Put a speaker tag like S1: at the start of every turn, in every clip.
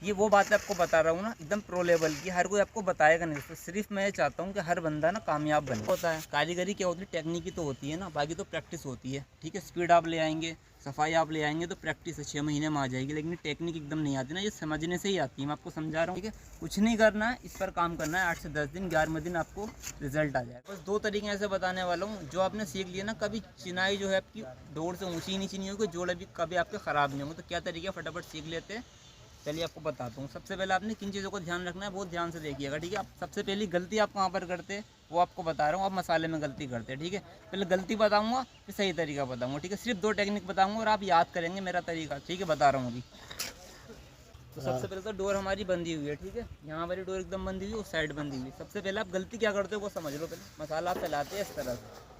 S1: ये वो बात आपको बता रहा हूँ ना, एकदम प्रो लेवल की, हर कोई आपको बताएगा नहीं। तो सिर्फ मैं ये चाहता हूँ कि हर बंदा ना कामयाब बने। होता है कारीगरी क्या होती है, टेक्निक तो होती है ना, बाकी तो प्रैक्टिस होती है। ठीक है, स्पीड आप ले आएंगे, सफाई आप ले आएंगे तो प्रैक्टिस 6 महीने में आ जाएगी, लेकिन टेक्निक एकदम नहीं आती ना, ये समझने से ही आती है। मैं आपको समझा रहा हूँ। ठीक है, कुछ नहीं करना है, इस पर काम करना है, 8 से 10 दिन, 11वें दिन आपको रिजल्ट आ जाएगा। बस 2 तरीके ऐसे बताने वाला हूँ, जो आपने सीख लिया ना, कभी चिनाई जो है आपकी डोर से ऊँची नीची नहीं होगी, जोड़ भी कभी आपके ख़राब नहीं होंगे। तो क्या तरीका, फटाफट सीख लेते हैं। चलिए आपको बताता हूँ। सबसे पहले आपने किन चीज़ों को ध्यान रखना है, बहुत ध्यान से देखिएगा। ठीक है, आप सबसे पहली गलती आप कहाँ पर करते हैं वो आपको बता रहा हूँ। आप मसाले में गलती करते हैं। ठीक है, पहले गलती बताऊँगा, फिर सही तरीका बताऊँगा। ठीक है, सिर्फ 2 टेक्निक बताऊँगा और आप याद करेंगे मेरा तरीका। ठीक है, बता रहा हूँ अभी। तो सबसे पहले तो डोर हमारी बंदी हुई है। ठीक है, यहाँ वाली डोर एकदम बंदी हुई, उस साइड बंदी हुई। सबसे पहले आप गलती क्या करते हो वो समझ लो। पहले मसाला आप फैलाते हैं इस तरह से।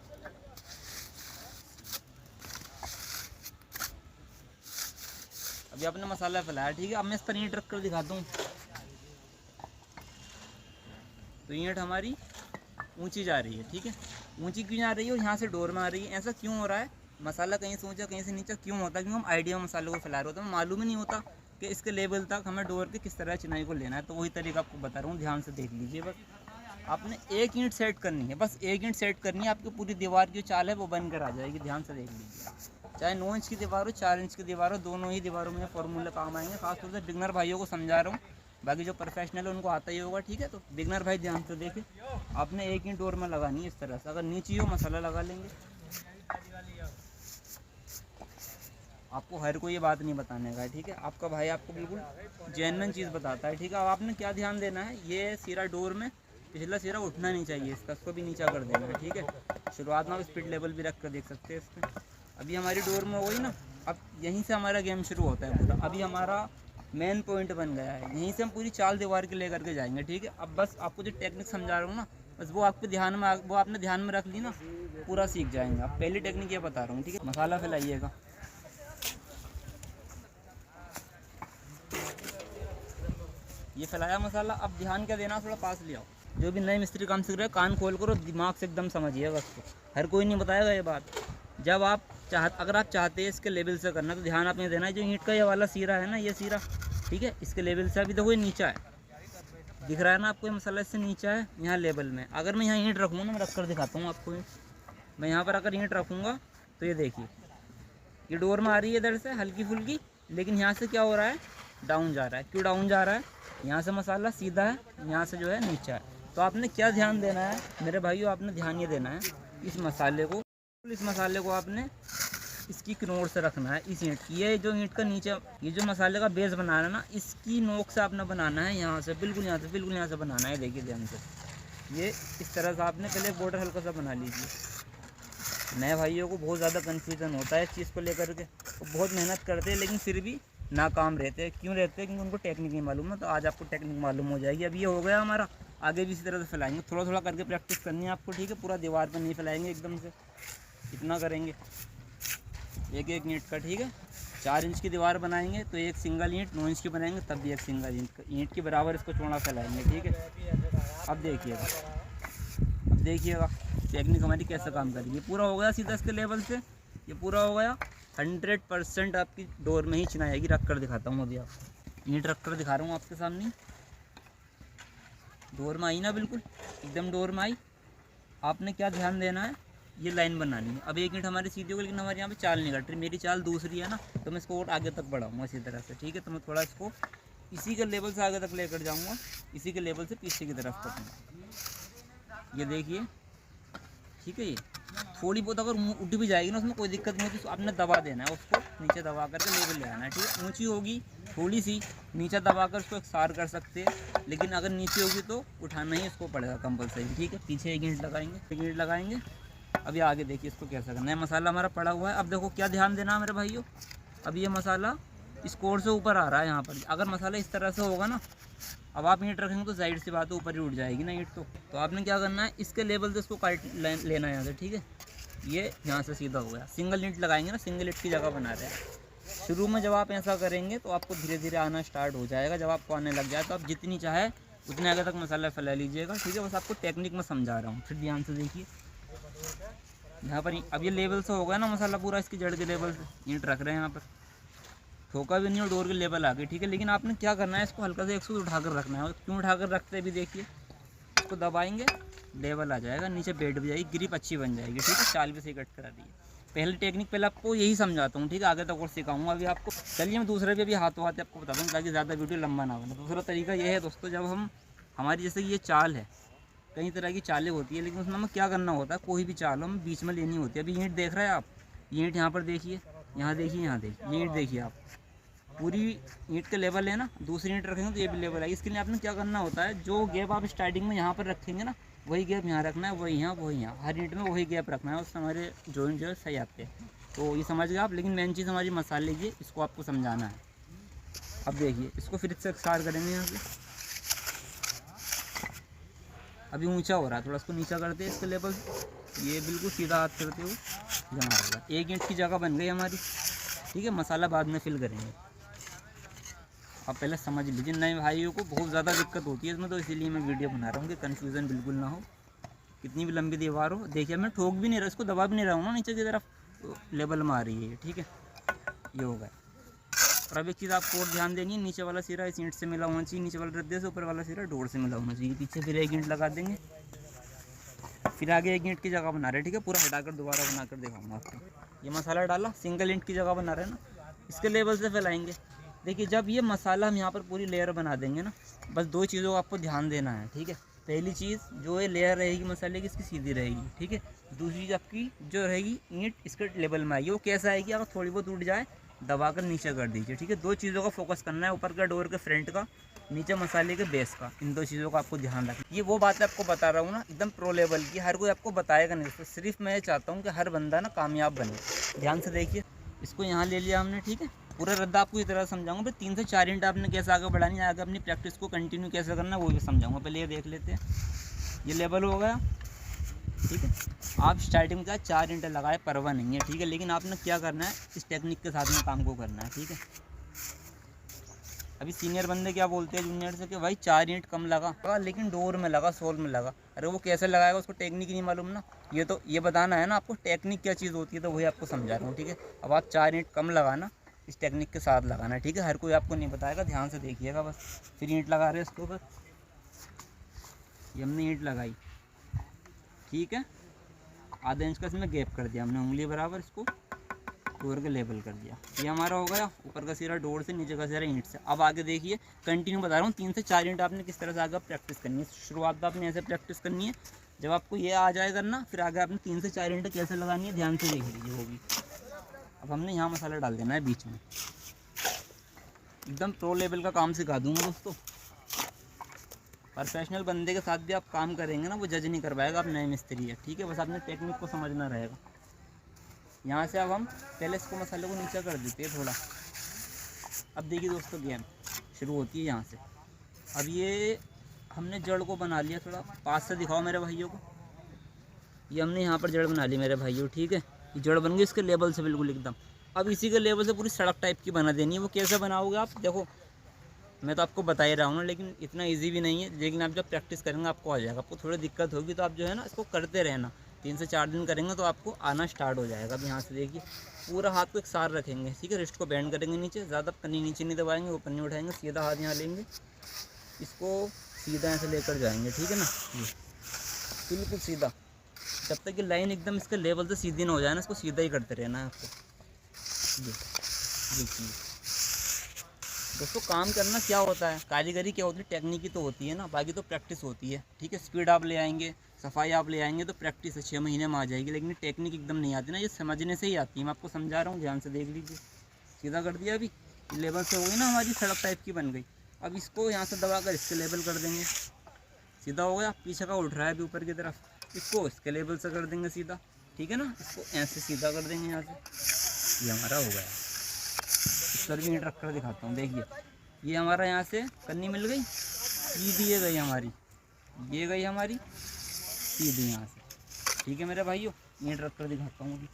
S1: अभी आपने मसाला फैलाया। ठीक है, अब मैं इस पर ईंट रख कर दिखाता हूँ। तो ईंट हमारी ऊंची जा रही है। ठीक है, ऊंची क्यों जा रही है और यहाँ से डोर में आ रही है, ऐसा क्यों हो रहा है? मसाला कहीं से ऊंचा कहीं से नीचा क्यों होता है? क्योंकि हम आइडिया मसाले को फैला रहे होते हैं, मालूम ही नहीं होता कि इसके लेवल तक हमें डोर के किस तरह चिनाई को लेना है। तो वही तरीका आपको बता रहा हूँ, ध्यान से देख लीजिए। बस आपने एक ईंट सेट करनी है, बस एक ईंट सेट करनी है, आपकी पूरी दीवार की चाल है वो बन कर आ जाएगी। ध्यान से देख लीजिए, चाहे 9 इंच की दीवार हो, 4 इंच की दीवार हो, दोनों ही दीवारों में फॉर्मूले काम आएंगे। खासतौर से बिगनर भाइयों को समझा रहा हूँ, बाकी जो प्रोफेशनल है उनको आता ही होगा। ठीक है, तो बिगनर भाई ध्यान से देखें। आपने एक ईंट डोर में लगानी है इस तरह से, अगर नीचे हो मसाला लगा लेंगे। आपको हर कोई ये बात नहीं बताने का है। ठीक है, आपका भाई आपको बिल्कुल जेन्युइन चीज़ बताता है। ठीक है, अब आपने क्या ध्यान देना है, ये सिरा डोर में पिछला सिरा उठना नहीं चाहिए, इसको भी नीचा कर देना है। ठीक है, शुरुआत में आप स्पीड लेवल भी रख कर देख सकते हैं इस पर। अभी हमारी डोर में हो गई ना, अब यहीं से हमारा गेम शुरू होता है पूरा। अभी हमारा मेन पॉइंट बन गया है, यहीं से हम पूरी चाल दीवार के लेकर के जाएंगे। ठीक है, अब बस आपको जो टेक्निक समझा रहा हूँ ना, बस वो आपके ध्यान में वो आपने ध्यान में रख ली ना, पूरा सीख जाएंगे आप। पहली टेक्निक ये बता रहा हूँ। ठीक है, मसाला फैलाइएगा। ये फैलाया मसाला, अब ध्यान क्या देना, थोड़ा पास ले आओ। जो भी नए मिस्त्री काम सीख रहे हैं, कान खोल कर और दिमाग से एकदम समझिएगा उसको, हर कोई नहीं बताएगा ये बात। जब आप अगर आप चाहते हैं इसके लेवल से करना, तो ध्यान आपने देना है जो ईंट का ये वाला सीरा है ना, ये सीरा, ठीक है, इसके लेवल से। अभी देखो ये नीचा है, दिख रहा है ना आपको, ये मसाला इससे नीचा है यहाँ लेवल में। अगर मैं यहाँ ईंट रखूँगा ना, मैं रख कर दिखाता हूँ आपको। मैं यहाँ पर अगर ईंट रखूँगा तो ये देखिए, ये डोर में आ रही है इधर से हल्की फुल्की, लेकिन यहाँ से क्या हो रहा है, डाउन जा रहा है। क्यों डाउन जा रहा है? यहाँ से मसाला सीधा है, यहाँ से जो है नीचा है। तो आपने क्या ध्यान देना है मेरे भाइयों, आपने ध्यान ये देना है इस मसाले को आपने इसकी किनोर से रखना है, इस ईंट की। ये जो ईंट का नीचे ये जो मसाले का बेस बनाना है ना, इसकी नोक से आपने बनाना है, यहाँ से बिल्कुल यहाँ से बनाना है। देखिए ध्यान से, ये इस तरह से आपने पहले बॉर्डर हल्का सा बना लीजिए। नए भाइयों को बहुत ज़्यादा कन्फ्यूज़न होता है इस चीज़ को लेकर के, वो बहुत मेहनत करते हैं लेकिन फिर भी नाकाम रहते हैं। क्यों रहते हैं? क्योंकि उनको टेक्निक नहीं मालूम है। तो आज आपको टेक्निक मालूम हो जाएगी। अब ये हो गया हमारा, आगे भी इसी तरह से फैलाएंगे, थोड़ा थोड़ा करके प्रैक्टिस करनी है आपको। ठीक है, पूरा दीवार पर नहीं फैलाएंगे एकदम से, इतना करेंगे एक एक ईंट का। ठीक है, 4 इंच की दीवार बनाएंगे तो एक सिंगल ईंट, 9 इंच की बनाएंगे तब भी एक सिंगल ईंट के बराबर इसको चौड़ा फैलाएंगे। ठीक है, अब देखिएगा टेक्निक हमारी कैसे काम करेगी। पूरा हो गया सीधा इसके लेवल से, ये पूरा हो गया। 100% आपकी डोर में ही चिनाई आएगी। रख कर दिखाता हूँ, अभी आप ईंट रख कर दिखा रहा हूँ आपके सामने। डोर में आई ना, बिल्कुल एकदम डोर में आई। आपने क्या ध्यान देना है, ये लाइन बनानी है। अब एक ईंट हमारी सीधी हो गई, लेकिन हमारे यहाँ पे चाल नहीं कट रही, मेरी चाल दूसरी है ना, तो मैं इसको और आगे तक बढ़ाऊँगा इसी तरह से। ठीक है, तो मैं थोड़ा इसको इसी के लेवल से आगे तक लेकर जाऊँगा, इसी के लेवल से पीछे की तरफ करूँगा। ये देखिए, ठीक है, ये थोड़ी बहुत अगर उठ भी जाएगी ना, उसमें कोई दिक्कत नहीं होती। तो आपने दबा देना है, उसको नीचे दबा करके लेवल ले आना है। ठीक है, ऊंची होगी थोड़ी सी, नीचे दबा कर उसको एकसार कर सकते हैं, लेकिन अगर नीचे होगी तो उठाना ही इसको पड़ेगा कंपलसरी। ठीक है, पीछे एक ईंट लगाएंगे। अभी आगे देखिए इसको कैसा करना है। मसाला हमारा पड़ा हुआ है। अब देखो क्या ध्यान देना है मेरे भाइयों, अब ये मसाला इस कोर से ऊपर आ रहा है यहाँ पर। अगर मसाला इस तरह से होगा ना, अब आप ईंट रखेंगे तो जाहिर सी बात है ऊपर ही उठ जाएगी ना ईंट। तो आपने क्या करना है, इसके लेवल से इसको काट लेना है यहाँ से। ठीक है, ये यहाँ से सीधा हो गया। सिंगल ईंट लगाएंगे ना, सिंगल ईंट की जगह बना रहे हैं। शुरू में जब आप ऐसा करेंगे तो आपको धीरे धीरे आना स्टार्ट हो जाएगा। जब आपको आने लग जाए तो आप जितनी चाहे उतने आगे तक मसाला फैला लीजिएगा। ठीक है, बस आपको टेक्निक में समझा रहा हूँ, फिर ध्यान से देखिए। यहाँ पर अब ये लेवल से हो गया ना मसाला पूरा, इसकी जड़ के लेवल से ईंट रख रहे हैं यहाँ पर। ठोका भी नहीं और डोर के लेवल आ गई, ठीक है। लेकिन आपने क्या करना है, इसको हल्का से 100 उठाकर रखना है। क्यों उठाकर रखते हैं अभी देखिए, इसको दबाएंगे लेवल आ जाएगा, नीचे बेड भी जाएगी, ग्रिप अच्छी बन जाएगी, ठीक है। चाल भी सही कट करा दी है। पहले टेक्निक पहले आपको यही समझाता हूँ, ठीक है, आगे तक और सिखाऊंगा अभी आपको। चलिए मैं दूसरे भी अभी हाथों हाथ आपको बताता हूँ ताकि ज़्यादा वीडियो लंबा ना बने। दूसरा तरीका ये है दोस्तों, जब हम हमारी जैसे ये चाल है, कई तरह की चालें होती है, लेकिन उसमें हमें क्या करना होता है, कोई भी चाल हमें बीच में लेनी होती है। अभी ईंट देख रहे हैं आप, ईंट यहाँ पर देखिए, यहाँ देखिए, यहाँ देखिए, ईंट देखिए आप, पूरी ईंट का लेवल है ना, दूसरी ईंट रखेंगे तो ये भी लेवल है। इसके लिए आपने क्या करना होता है, जो गैप आप स्टार्टिंग में यहाँ पर रखेंगे ना, वही गैप यहाँ रखना है, वही यहाँ, वही यहाँ, हर ईंट में वही गैप रखना है, उससे हमारे जॉइंट जो है सही आते हैं। तो ये समझ गए आप। लेकिन मेन चीज़ हमारी मसाले की, इसको आपको समझाना है। अब देखिए इसको फिर से स्टार्ट करेंगे यहाँ से। अभी ऊंचा हो रहा है, थोड़ा इसको नीचा करते हैं इसके लेवल, ये बिल्कुल सीधा हाथ करते हुए जमा होगा। एक ईंट की जगह बन गई हमारी, ठीक है। मसाला बाद में फिल करेंगे, आप पहले समझ लीजिए। नए भाइयों को बहुत ज़्यादा दिक्कत होती है इसमें, तो इसीलिए मैं वीडियो बना रहा हूँ कि कन्फ्यूज़न बिल्कुल ना हो। कितनी भी लंबी दीवार हो, देखिए मैं ठोक भी नहीं रहा, इसको दबा भी नहीं रहा हूँ ना, नीचे की तरफ लेवल में आ रही है, ठीक है। ये हो गया। और अब एक चीज़ आपको और ध्यान देनी है, नीचे वाला सिरा इस ईंट से मिला होना चाहिए, नीचे वाले रद्दे से, ऊपर वाला सिरा डोर से मिला होना चाहिए। पीछे फिर एक ईंट लगा देंगे, फिर आगे एक ईंट की जगह बना रहे हैं, ठीक है। पूरा हटाकर दोबारा बनाकर दिखाऊंगा आपको। ये मसाला डाला, सिंगल ईंट की जगह बना रहे हैं ना, इसके लेवल से फैलाएंगे। देखिए जब ये मसाला हम यहाँ पर पूरी लेयर बना देंगे ना, बस दो चीज़ों को आपको ध्यान देना है, ठीक है। पहली चीज़ जो ये लेयर रहेगी मसाले की, इसकी सीधी रहेगी, ठीक है। दूसरी चीज़ आपकी जो रहेगी ईंट इसके लेवल में आएगी। वो कैसा आएगी, अगर थोड़ी बहुत उठ जाए दबाकर नीचे कर दीजिए, ठीक है। दो चीज़ों का फोकस करना है, ऊपर का डोर के फ्रंट का, नीचे मसाले के बेस का। इन दो चीज़ों का आपको ध्यान रखना। ये वो बात आपको बता रहा हूँ ना, एकदम प्रो लेवल की, हर कोई आपको बताएगा नहीं। तो सिर्फ मैं चाहता हूँ कि हर बंदा ना कामयाब बने। ध्यान से देखिए, इसको यहाँ ले लिया हमने, ठीक है। पूरा रद्दा आपको इस तरह समझाऊंगा, फिर 3 से 4 ईंट आपने कैसे आगे बढ़ानी है, आगे अपनी प्रैक्टिस को कंटिन्यू कैसे करना है वो भी समझाऊंगा। पहले ये देख लेते हैं, ये लेवल हो गया, ठीक है। आप स्टार्टिंग में 4 ईंटें लगाए, परवाह नहीं है, ठीक है। लेकिन आपने क्या करना है, इस टेक्निक के साथ में काम को करना है, ठीक है। अभी सीनियर बंदे क्या बोलते हैं जूनियर से कि भाई 4 ईंट कम लगा, लेकिन डोर में लगा, सोल में लगा। अरे वो कैसे लगाएगा, उसको टेक्निक नहीं मालूम ना। ये बताना है ना आपको टेक्निक क्या चीज़ होती है, तो वही आपको समझा रहा हूँ, ठीक है। अब आप 4 ईंट कम लगाना, इस टेक्निक के साथ लगाना है, ठीक है। हर कोई आपको नहीं बताएगा, ध्यान से देखिएगा बस। फिर ईंट लगा रहे हैं इसके ऊपर, ये हमने ईंट लगाई, ठीक है। आधा इंच का इसमें गैप कर दिया हमने, उंगली बराबर इसको डोर के लेवल कर दिया। ये हमारा हो गया ऊपर का सिरा डोर से, नीचे का सिरा ईंट से। अब आगे देखिए, कंटिन्यू बता रहा हूँ, 3 से 4 ईंट आपने किस तरह से आगे प्रैक्टिस करनी है। शुरुआत में आपने ऐसे प्रैक्टिस करनी है, जब आपको ये आ जाए करना, फिर आगे आपने 3 से 4 ईंट कैसे लगानी है ध्यान से देख लीजिए वो भी। अब हमने यहाँ मसाला डाल देना है बीच में, एकदम प्रो लेवल का काम सिखा दूँगा दोस्तों। प्रोफेशनल बंदे के साथ भी आप काम करेंगे ना, वो जज नहीं कर पाएगा आप नए मिस्त्री है, ठीक है। बस आपने टेक्निक को समझना रहेगा। यहाँ से अब हम पहले इसको मसाले को नीचा कर देते हैं थोड़ा। अब देखिए दोस्तों, गेम शुरू होती है यहाँ से। अब ये हमने जड़ को बना लिया, थोड़ा पास से दिखाओ मेरे भाइयों को। ये हमने यहाँ पर जड़ बना ली मेरे भाइयों, ठीक है। ये जड़ बन गई इसके लेवल से बिल्कुल एकदम। अब इसी के लेवल से पूरी सड़क टाइप की बना देनी है। वो कैसे बनाओगे आप, देखो मैं तो आपको बता ही रहा हूँ ना, लेकिन इतना इजी भी नहीं है। लेकिन आप जब प्रैक्टिस करेंगे आपको आ जाएगा। आपको थोड़ी दिक्कत होगी तो आप जो है ना इसको करते रहना, 3 से 4 दिन करेंगे तो आपको आना स्टार्ट हो जाएगा। अब यहाँ से देखिए, पूरा हाथ को एक सार रखेंगे, ठीक है। रिस्ट को बेंड करेंगे नीचे, ज़्यादा कन्नी नीचे नहीं दबाएंगे, ऊपर नहीं उठाएंगे। सीधा हाथ यहाँ लेंगे, इसको सीधा ऐसे लेकर जाएंगे, ठीक है ना, ये बिल्कुल सीधा। जब तक ये लाइन एकदम इसके लेवल से सीधी ना हो जाए ना, इसको सीधा ही करते रहना है आपको। ये देखिए दोस्तों, काम करना क्या होता है, कारीगरी क्या होती है, टेक्निक ही तो होती है ना, बाकी तो प्रैक्टिस होती है, ठीक है। स्पीड आप ले आएंगे, सफाई आप ले आएंगे तो प्रैक्टिस 6 महीने में आ जाएगी। लेकिन टेक्निक एकदम नहीं आती ना, ये समझने से ही आती है। मैं आपको समझा रहा हूँ, ध्यान से देख लीजिए। सीधा कर दिया, अभी लेवल से हो गई ना, हमारी सड़क टाइप की बन गई। अब इसको यहाँ से दबा कर इसके लेवल कर देंगे, सीधा हो गया। पीछे का उठ रहा है अभी ऊपर की तरफ, इसको इसके लेवल से कर देंगे सीधा, ठीक है ना। इसको ऐसे सीधा कर देंगे यहाँ से, ये हमारा हो गया। इस पर भी ईंट रख कर दिखाता हूँ, देखिए ये हमारा यहाँ से कन्नी मिल गई, सीधी ये गई हमारी, ये गई हमारी सीधी यहाँ से, ठीक है मेरे भाइयों। ईंट रख कर दिखाता हूँ अभी।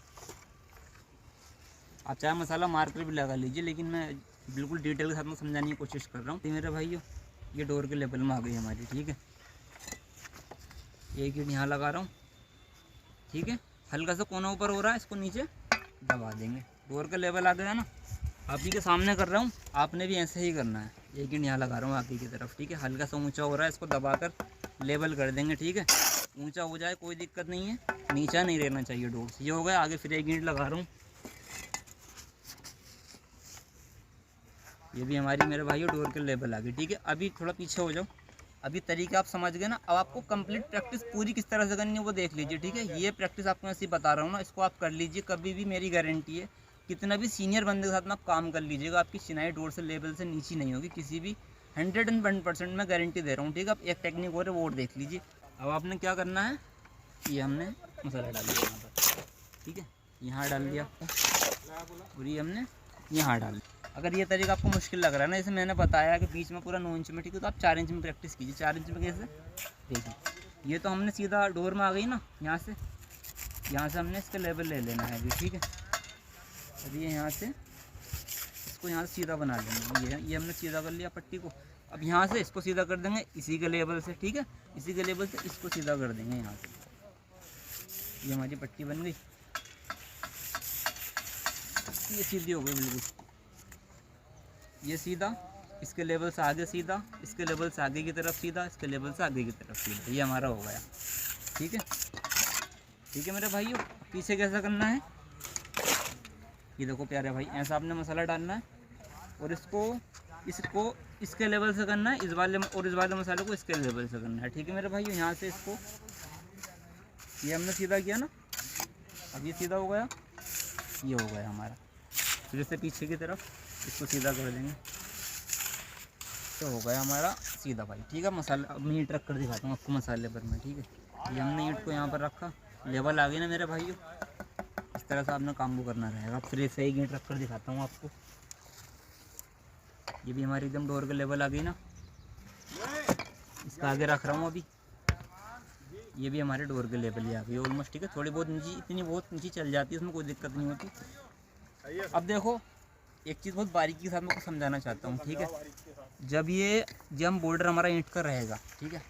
S1: आप चाहे मसाला मार्कर भी लगा लीजिए, लेकिन मैं बिल्कुल डिटेल के साथ में समझाने की कोशिश कर रहा हूँ। मेरे भाइयों, ये डोर के लेवल में आ गई हमारी, ठीक है। एक ईंट यहाँ लगा रहा हूँ, ठीक है। हल्का सा कोना ऊपर हो रहा है, इसको नीचे दबा देंगे, डोर का लेवल आ गया ना। आप ही के सामने कर रहा हूँ, आपने भी ऐसे ही करना है। एक ईंट यहाँ लगा रहा हूँ आगे की तरफ, ठीक है। हल्का सा ऊंचा हो रहा है, इसको दबाकर लेवल कर देंगे, ठीक है। ऊंचा हो जाए कोई दिक्कत नहीं है, नीचा नहीं रहना चाहिए डोर से। ये हो गया। आगे फिर एक ईंट लगा रहा हूँ, ये भी हमारी मेरे भाइयों डोर के लेवल आ गई, ठीक है। अभी थोड़ा पीछे हो जाओ। अभी तरीका आप समझ गए ना। अब आपको कंप्लीट प्रैक्टिस पूरी किस तरह से करनी है वो देख लीजिए, ठीक है। ये प्रैक्टिस आपको मैं ऐसे बता रहा हूँ ना, इसको आप कर लीजिए। कभी भी मेरी गारंटी है, कितना भी सीनियर बंदे के साथ में आप काम कर लीजिएगा, आपकी चिनाई डोर से लेवल से नीचे नहीं होगी किसी भी। 101% मैं गारंटी दे रहा हूँ, ठीक है। आप एक टेक्निक और है वो और देख लीजिए। अब आपने क्या करना है, ये हमने मसाला डाल दिया यहाँ पर, ठीक है। यहाँ डाल दिया आपको, और ये हमने यहाँ डाल दिया। अगर ये तरीका आपको मुश्किल लग रहा है ना, जैसे मैंने बताया कि बीच में पूरा 9 इंच में, ठीक है, तो आप 4 इंच में प्रैक्टिस कीजिए। 4 इंच में कैसे, देखिए। ये तो हमने सीधा डोर में आ गई ना, यहाँ से हमने इसका लेवल ले लेना है अभी, ठीक है। अभी यहाँ से इसको यहाँ से सीधा बना लेंगे। ये हमने सीधा कर लिया पट्टी को। अब यहाँ से इसको सीधा कर देंगे इसी के लेवल से, ठीक है। इसी के लेवल से इसको सीधा कर देंगे यहाँ से। ये हमारी पट्टी बन गई, ये सीधी हो गई बिल्कुल। ये सीधा, इसके लेवल से आगे सीधा, इसके लेवल से आगे की तरफ सीधा, इसके लेवल से आगे की तरफ सीधा। ये हमारा हो गया, ठीक है। ठीक है मेरे भाइयों। पीछे कैसा करना है, ये देखो प्यारे भाई, ऐसा आपने मसाला डालना है और इसको इसके लेवल से करना है, इस वाले मसाले को इसके लेवल से करना है, ठीक है मेरे भाइयों। यहाँ से इसको ये हमने सीधा किया ना, अब ये सीधा हो गया, ये हो गया हमारा। फिर से पीछे की तरफ इसको सीधा कर देंगे, तो हो गया हमारा सीधा भाई, ठीक है। मसाला अब मैं ईंट रख कर दिखाता हूँ आपको मसाले पर में, ठीक है। ये हमने ईंट को यहाँ पर रखा, लेवल आ गई ना मेरे भाइयों। इस तरह से आपने काम को करना रहेगा। फिर से एक ईंट रख कर दिखाता हूँ आपको। ये भी हमारी एकदम डोर के लेवल आ गई ना, इसका आगे रख रहा हूँ अभी। ये भी हमारे डोर के लेवल ही आ गई ऑलमोस्ट, ठीक है। थोड़ी बहुत नीचे, इतनी बहुत नीचे चल जाती है, उसमें कोई दिक्कत नहीं होती। अब देखो एक चीज़ बहुत बारीकी के साथ मैं आपको समझाना चाहता हूँ, ठीक है। जब हम बॉर्डर हमारा ईंट का रहेगा, ठीक है,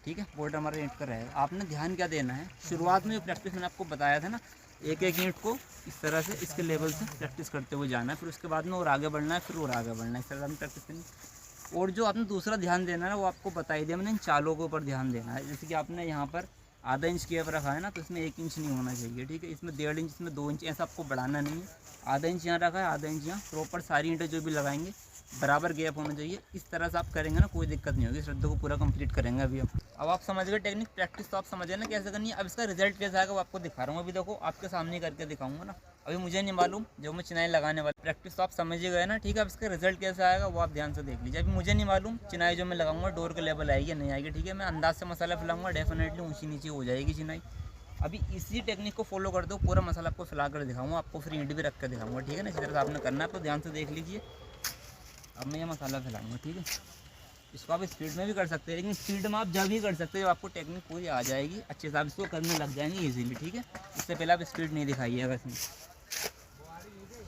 S1: ठीक है, बॉर्डर हमारा ईंट का रहेगा, आपने ध्यान क्या देना है, शुरुआत में जो प्रैक्टिस मैंने आपको बताया था ना, एक एक ईंट को इस तरह से इसके लेवल से प्रैक्टिस करते हुए जाना है। फिर उसके बाद में और आगे बढ़ना है, फिर और आगे बढ़ना है, इस तरह से प्रैक्टिस करनी। और जो आपने दूसरा ध्यान देना है ना, वो आपको बता ही दिया मैंने, इन चालों के ऊपर ध्यान देना है। जैसे कि आपने यहाँ पर आधा इंच गैप रखा है ना, तो इसमें 1 इंच नहीं होना चाहिए, ठीक है। इसमें 1.5 इंच, इसमें 2 इंच, ऐसा आपको बढ़ाना नहीं है। आधा इंच यहाँ रखा है, आधा इंच यहाँ, प्रॉपर सारी ईंटें जो भी लगाएंगे बराबर गैप होना चाहिए। इस तरह से आप करेंगे ना, कोई दिक्कत नहीं होगी। श्रद्धा को पूरा कंप्लीट करेंगे अभी हम। अब आप समझ गए टेक्निक, प्रैक्टिस तो आप समझ गए ना कैसे करनी है। अब इसका रिजल्ट कैसा आएगा वो आपको दिखा रहा हूँ। अभी देखो आपके सामने करके दिखाऊंगा ना, अभी मुझे नहीं मालूम, जब मैं चिनाई लगाने वाला, प्रैक्टिस तो आप समझ ही गए ना, ठीक है। अब इसका रिजल्ट कैसा आएगा वो आप ध्यान से देख लीजिए। अभी मुझे नहीं मालूम चिनाई जो मैं लगाऊंगा डोर के लेवल आएगी या नहीं आएगी, ठीक है। मैं अंदाज से मसाला फैलाऊंगा, डेफिनेटली ऊँची नीचे हो जाएगी चिनाई। अभी इसी टेक्निक को फॉलो कर दो, पूरा मसाला आपको फैला कर दिखाऊंगा, आपको फिर ईंट भी रख कर दिखाऊंगा, ठीक है ना। इसी तरह से आपने करना है, तो ध्यान से देख लीजिए। अब मैं ये मसाला फैलाऊंगा, ठीक है। इसको आप स्पीड में भी कर सकते हैं, लेकिन स्पीड में आप जब भी कर सकते हैं जब आपको टेक्निक पूरी आ जाएगी, अच्छे से आप इसको करने लग जाएंगे ईजिली, ठीक है। इससे पहले आप स्पीड नहीं दिखाइएगा इसमें।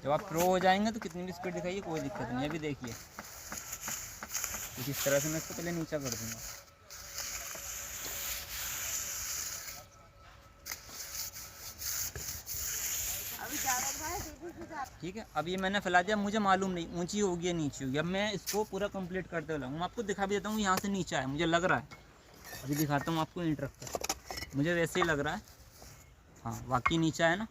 S1: जब आप प्रो हो जाएंगे तो कितनी भी स्पीड दिखाइए, कोई दिक्कत नहीं है। अभी देखिए इस तरह से मैं इसको पहले नीचा कर दूँगा, ठीक है। अब ये मैंने फैला दिया, मुझे मालूम नहीं ऊंची होगी या नीची होगी। अब मैं इसको पूरा कंप्लीट करते हुए मैं आपको दिखा भी देता हूँ। यहाँ से नीचा है मुझे लग रहा है, अभी दिखाता हूँ आपको ईंट रखकर, मुझे वैसे ही लग रहा है। हाँ वाकई नीचा है ना,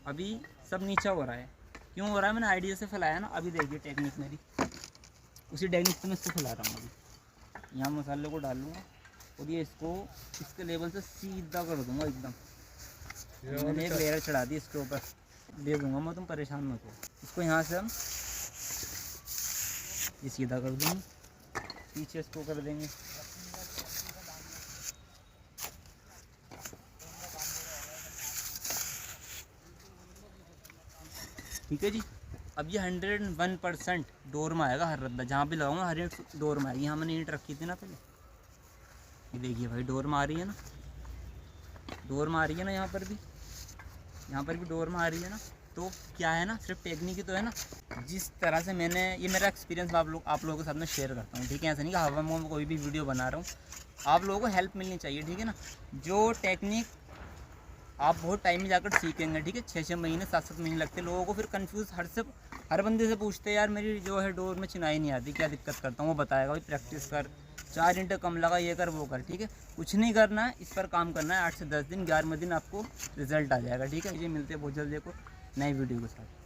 S1: अभी सब नीचा हो रहा है। क्यों हो रहा है, मैंने आइडिया से फैलाया ना। अभी देखिए टेक्निक मेरी, उसी टेक्निक से मैं इसको फैला रहा हूँ। अभी यहाँ मसाले को डालूँगा और ये इसको इसके लेवल से सीधा कर दूँगा एकदम। मैंने एक लेयर चढ़ा दी इसके ऊपर, दे दूँगा मैं, तुम परेशान मत हो। इसको यहाँ से हम ये सीधा कर देंगे, पीछे इसको कर देंगे, ठीक है जी। अब ये 101% डोर में आएगा हर रद्दा, जहाँ भी लगाऊंगा हर ईंट डोर में आएगी। यहाँ मैंने ईंट रखी थी ना पहले, ये देखिए भाई डोर में आ रही है ना, डोर में आ रही है ना, यहाँ पर भी डोर में आ रही है ना। तो क्या है ना, सिर्फ टेक्निक ही तो है ना। जिस तरह से मैंने, ये मेरा एक्सपीरियंस आप लोगों के साथ में शेयर करता हूँ, ठीक है। ऐसा नहीं कि हवा में कोई भी वीडियो बना रहा हूँ, आप लोगों को हेल्प मिलनी चाहिए, ठीक है ना। जो टेक्निक आप बहुत टाइम में जाकर सीखेंगे, ठीक है। 6-6 महीने 7-7 महीने लगते हैं लोगों को, फिर कंफ्यूज हर बंदे से पूछते हैं यार मेरी जो है डोर में चिनाई नहीं आती, क्या दिक्कत करता हूँ, वो बताएगा भाई प्रैक्टिस कर, 4 इंट कम लगा, ये कर वो कर, ठीक है। कुछ नहीं करना है, इस पर काम करना है। 8 से 10 दिन, 11वें दिन आपको रिजल्ट आ जाएगा, ठीक है। ये मिलते हैं बहुत जल्दी को नई वीडियो के साथ।